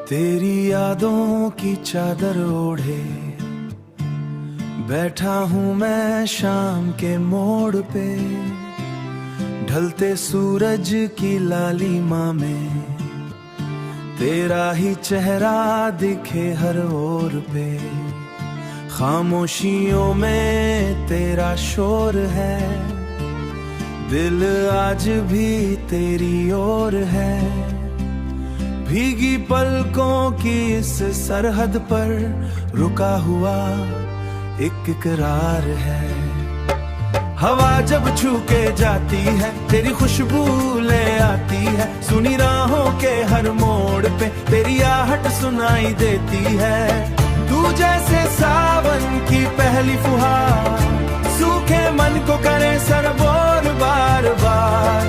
तेरी यादों की चादर ओढ़े बैठा हूँ मैं शाम के मोड़ पे, ढलते सूरज की लालिमा में तेरा ही चेहरा दिखे हर ओर पे। खामोशियों में तेरा शोर है, दिल आज भी तेरी ओर है। भीगी पलकों की इस सरहद पर रुका हुआ एक इकरार है। हवा जब छू के जाती है तेरी खुशबू ले आती है, सुनी राहों के हर मोड़ पे तेरी आहट सुनाई देती है। तू जैसे सावन की पहली फुहार, सूखे मन को करे सरबोर बार बार।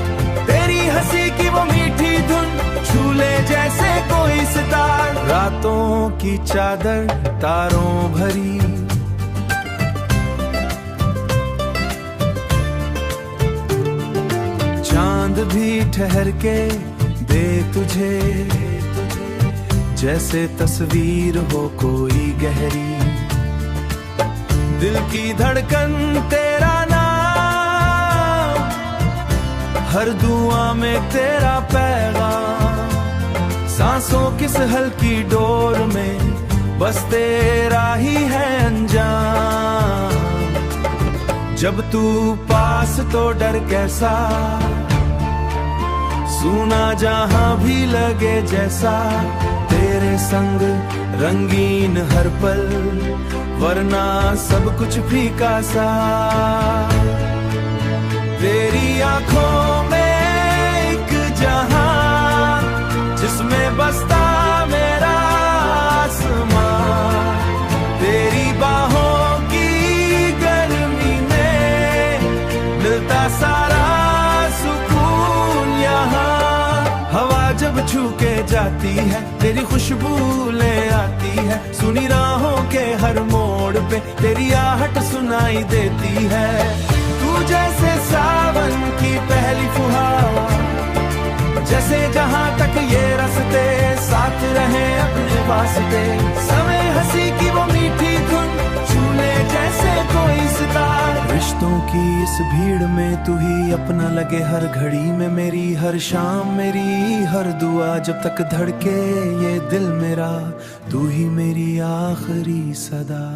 तेरी हंसी की वो मीठी धुन झूले जैसे कोई सितार, रातों की चादर तारों भरी। चांद भी ठहर के दे तुझे, जैसे तस्वीर हो कोई गहरी। दिल की धड़कन तेरा नाम, हर दुआ में तेरा पैगाम। सांसों किस हल्की डोर में बस तेरा ही है अंजाम। जब तू पास तो डर कैसा, सुना जहां भी लगे जैसा। तेरे संग रंगीन हर पल, वरना सब कुछ फीका सा। तेरी आंखों में एक जहां, जिसमें बसता मेरा आसमां। तेरी बाहों की गर्मी में मिलता सारा सुकून यहाँ। हवा जब छू के जाती है तेरी खुशबू ले आती है, सुनी राहों के हर मोड़ पे तेरी आहट सुनाई देती है। तू जैसे सावन की पहली फुहार, जैसे जहां तक ये रास्ते साथ रहे अपने वास्ते। समय हंसी की वो मीठी धुन झूले जैसे कोई सितार। रिश्तों की इस भीड़ में तू ही अपना लगे हर घड़ी में। मेरी हर शाम मेरी हर दुआ, जब तक धड़के ये दिल मेरा, तू ही मेरी आखिरी सदा।